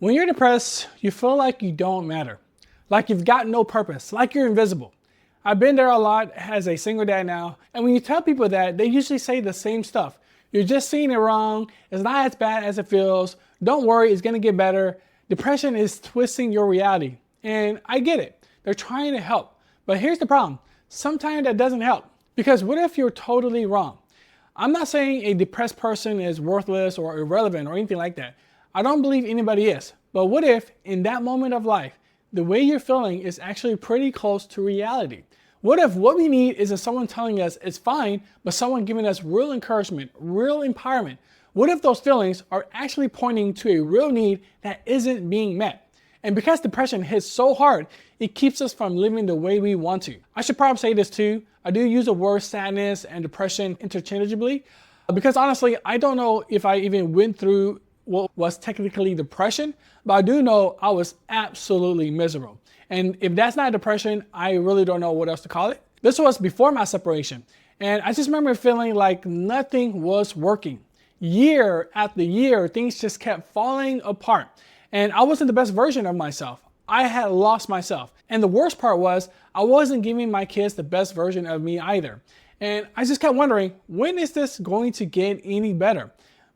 When you're depressed, you feel like you don't matter, like you've got no purpose, like you're invisible. I've been there a lot as a single dad now, and when you tell people that, they usually say the same stuff. You're just seeing it wrong, it's not as bad as it feels, don't worry, it's gonna get better. Depression is twisting your reality, and I get it. They're trying to help, but here's the problem. Sometimes that doesn't help, because what if you're totally wrong? I'm not saying a depressed person is worthless or irrelevant or anything like that. I don't believe anybody is. But what if, in that moment of life, the way you're feeling is actually pretty close to reality? What if what we need isn't someone telling us it's fine, but someone giving us real encouragement, real empowerment? What if those feelings are actually pointing to a real need that isn't being met? And because depression hits so hard, it keeps us from living the way we want to. I should probably say this too. I do use the word sadness and depression interchangeably because honestly, I don't know if I even went through what was technically depression, but I do know I was absolutely miserable. And if that's not depression, I really don't know what else to call it. This was before my separation. And I just remember feeling like nothing was working. Year after year, things just kept falling apart. And I wasn't the best version of myself. I had lost myself. And the worst part was I wasn't giving my kids the best version of me either. And I just kept wondering, when is this going to get any better?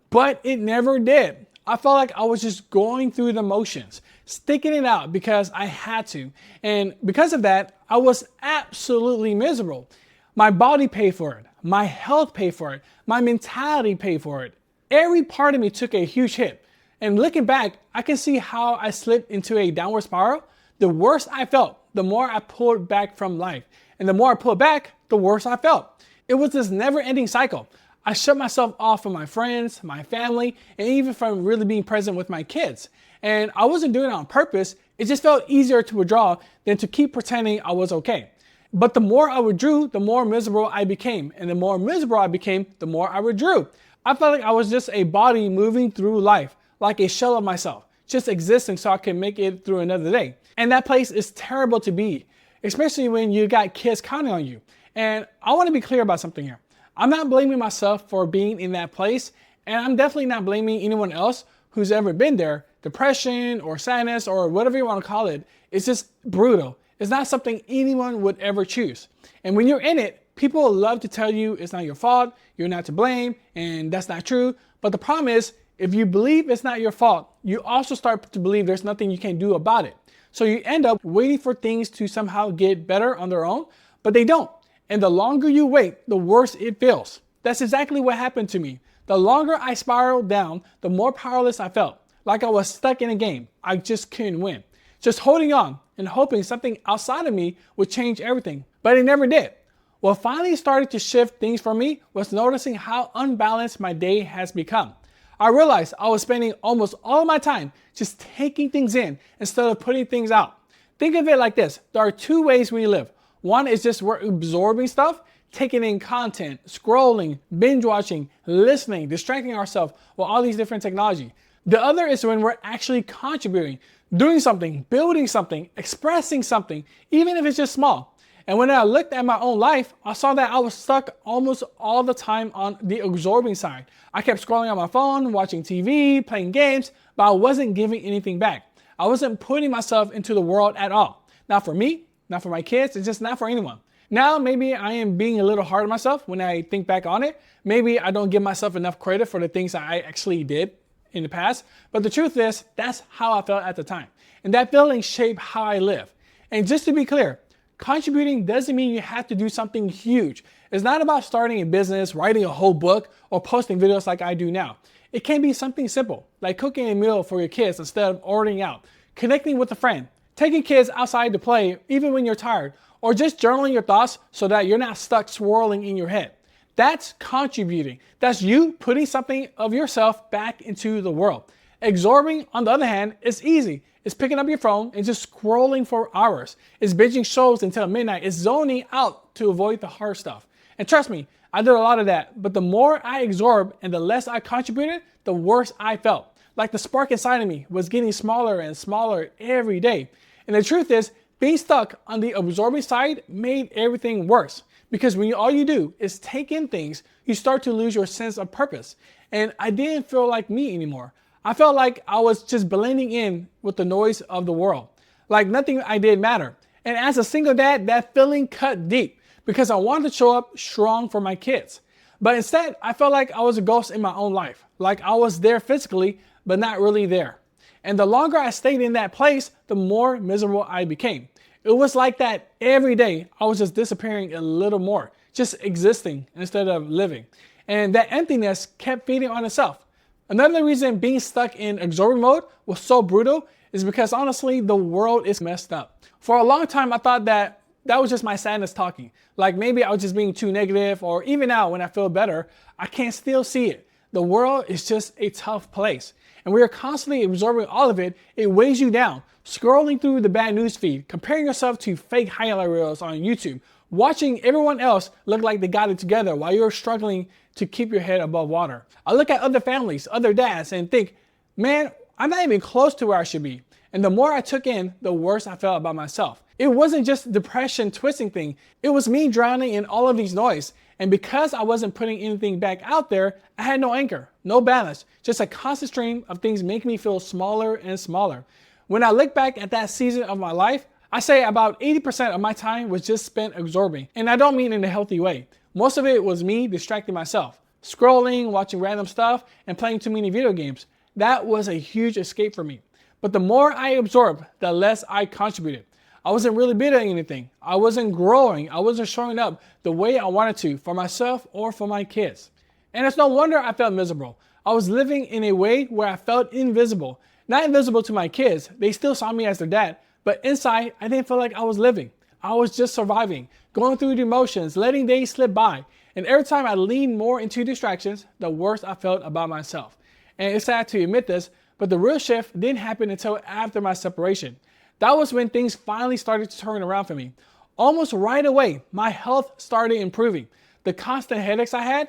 But it never did. I felt like I was just going through the motions, sticking it out because I had to. And because of that, I was absolutely miserable. My body paid for it. My health paid for it. My mentality paid for it. Every part of me took a huge hit. And looking back, I can see how I slipped into a downward spiral. The worse I felt, the more I pulled back from life. And the more I pulled back, the worse I felt. It was this never-ending cycle. I shut myself off from my friends, my family, and even from really being present with my kids. And I wasn't doing it on purpose. It just felt easier to withdraw than to keep pretending I was okay. But the more I withdrew, the more miserable I became. And the more miserable I became, the more I withdrew. I felt like I was just a body moving through life, like a shell of myself, just existing so I could make it through another day. And that place is terrible to be, especially when you got kids counting on you. And I want to be clear about something here. I'm not blaming myself for being in that place, and I'm definitely not blaming anyone else who's ever been there. Depression or sadness or whatever you want to call it, it's just brutal. It's not something anyone would ever choose. And when you're in it, people love to tell you it's not your fault, you're not to blame, and that's not true. But the problem is, if you believe it's not your fault, you also start to believe there's nothing you can do about it. So you end up waiting for things to somehow get better on their own, but they don't. And the longer you wait, the worse it feels. That's exactly what happened to me. The longer I spiraled down, the more powerless I felt. Like I was stuck in a game. I just couldn't win. Just holding on and hoping something outside of me would change everything. But it never did. What finally started to shift things for me was noticing how unbalanced my day has become. I realized I was spending almost all of my time just taking things in instead of putting things out. Think of it like this. There are two ways we live. One is just we're absorbing stuff, taking in content, scrolling, binge watching, listening, distracting ourselves with all these different technology. The other is when we're actually contributing, doing something, building something, expressing something, even if it's just small. And when I looked at my own life, I saw that I was stuck almost all the time on the absorbing side. I kept scrolling on my phone, watching TV, playing games, but I wasn't giving anything back. I wasn't putting myself into the world at all. Not for me, not for my kids, it's just not for anyone. Now, maybe I am being a little hard on myself when I think back on it. Maybe I don't give myself enough credit for the things that I actually did in the past. But the truth is, that's how I felt at the time. And that feeling shaped how I live. And just to be clear, contributing doesn't mean you have to do something huge. It's not about starting a business, writing a whole book, or posting videos like I do now. It can be something simple, like cooking a meal for your kids instead of ordering out, connecting with a friend, taking kids outside to play even when you're tired, or just journaling your thoughts so that you're not stuck swirling in your head. That's contributing. That's you putting something of yourself back into the world. Absorbing, on the other hand, is easy. It's picking up your phone and just scrolling for hours. It's binging shows until midnight. It's zoning out to avoid the hard stuff. And trust me, I did a lot of that, but the more I absorbed and the less I contributed, the worse I felt. Like the spark inside of me was getting smaller and smaller every day. And the truth is, being stuck on the absorbing side made everything worse. Because when all you do is take in things, you start to lose your sense of purpose. And I didn't feel like me anymore. I felt like I was just blending in with the noise of the world, like nothing I did mattered. And as a single dad, that feeling cut deep because I wanted to show up strong for my kids. But instead, I felt like I was a ghost in my own life, like I was there physically, but not really there. And the longer I stayed in that place, the more miserable I became. It was like that every day. I was just disappearing a little more, just existing instead of living. And that emptiness kept feeding on itself. Another reason being stuck in absorbing mode was so brutal is because honestly, the world is messed up. For a long time, I thought that was just my sadness talking. Like maybe I was just being too negative, or even now when I feel better, I can still see it. The world is just a tough place. And we are constantly absorbing all of it. It weighs you down. Scrolling through the bad news feed, comparing yourself to fake highlight reels on YouTube, watching everyone else look like they got it together while you're struggling to keep your head above water. I look at other families, other dads, and think, man, I'm not even close to where I should be. And the more I took in, the worse I felt about myself. It wasn't just depression twisting thing. It was me drowning in all of these noise. And because I wasn't putting anything back out there, I had no anchor, no balance, just a constant stream of things making me feel smaller and smaller. When I look back at that season of my life, I say about 80% of my time was just spent absorbing. And I don't mean in a healthy way. Most of it was me distracting myself, scrolling, watching random stuff, and playing too many video games. That was a huge escape for me. But the more I absorbed, the less I contributed. I wasn't really building anything. I wasn't growing. I wasn't showing up the way I wanted to for myself or for my kids. And it's no wonder I felt miserable. I was living in a way where I felt invisible. Not invisible to my kids. They still saw me as their dad. But inside, I didn't feel like I was living. I was just surviving, going through the emotions, letting days slip by. And every time I leaned more into distractions, the worse I felt about myself. And it's sad to admit this, but the real shift didn't happen until after my separation. That was when things finally started to turn around for me. Almost right away, my health started improving. The constant headaches I had,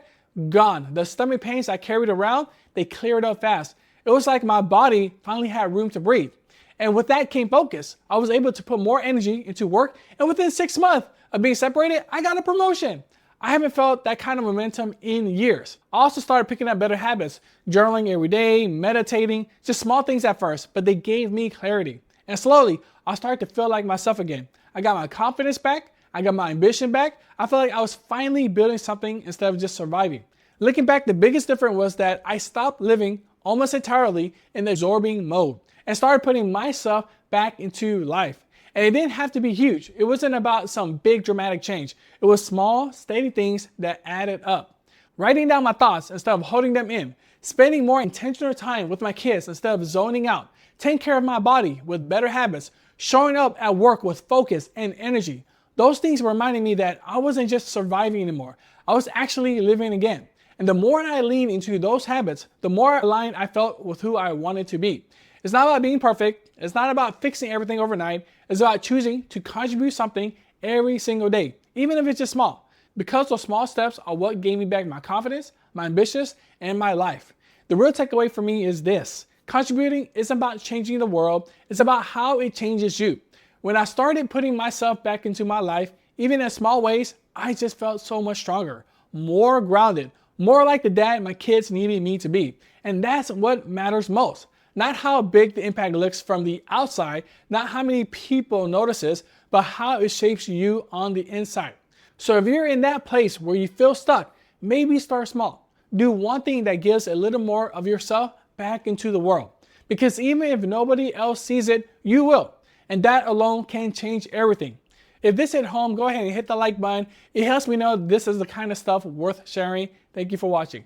gone. The stomach pains I carried around, they cleared up fast. It was like my body finally had room to breathe. And with that came focus. I was able to put more energy into work, and within 6 months of being separated, I got a promotion. I haven't felt that kind of momentum in years. I also started picking up better habits, journaling every day, meditating, just small things at first, but they gave me clarity. And slowly, I started to feel like myself again. I got my confidence back. I got my ambition back. I felt like I was finally building something instead of just surviving. Looking back, the biggest difference was that I stopped living almost entirely in the absorbing mode and started putting myself back into life. And it didn't have to be huge. It wasn't about some big dramatic change. It was small, steady things that added up. Writing down my thoughts instead of holding them in. Spending more intentional time with my kids instead of zoning out. Taking care of my body with better habits. Showing up at work with focus and energy. Those things reminded me that I wasn't just surviving anymore. I was actually living again. And the more I leaned into those habits, the more aligned I felt with who I wanted to be. It's not about being perfect. It's not about fixing everything overnight. It's about choosing to contribute something every single day, even if it's just small. Because those small steps are what gave me back my confidence, my ambitions, and my life. The real takeaway for me is this. Contributing isn't about changing the world. It's about how it changes you. When I started putting myself back into my life, even in small ways, I just felt so much stronger, more grounded, more like the dad my kids needed me to be. And that's what matters most. Not how big the impact looks from the outside, not how many people notices, but how it shapes you on the inside. So if you're in that place where you feel stuck, maybe start small. Do one thing that gives a little more of yourself back into the world. Because even if nobody else sees it, you will. And that alone can change everything. If this hit home, go ahead and hit the like button. It helps me know this is the kind of stuff worth sharing. Thank you for watching.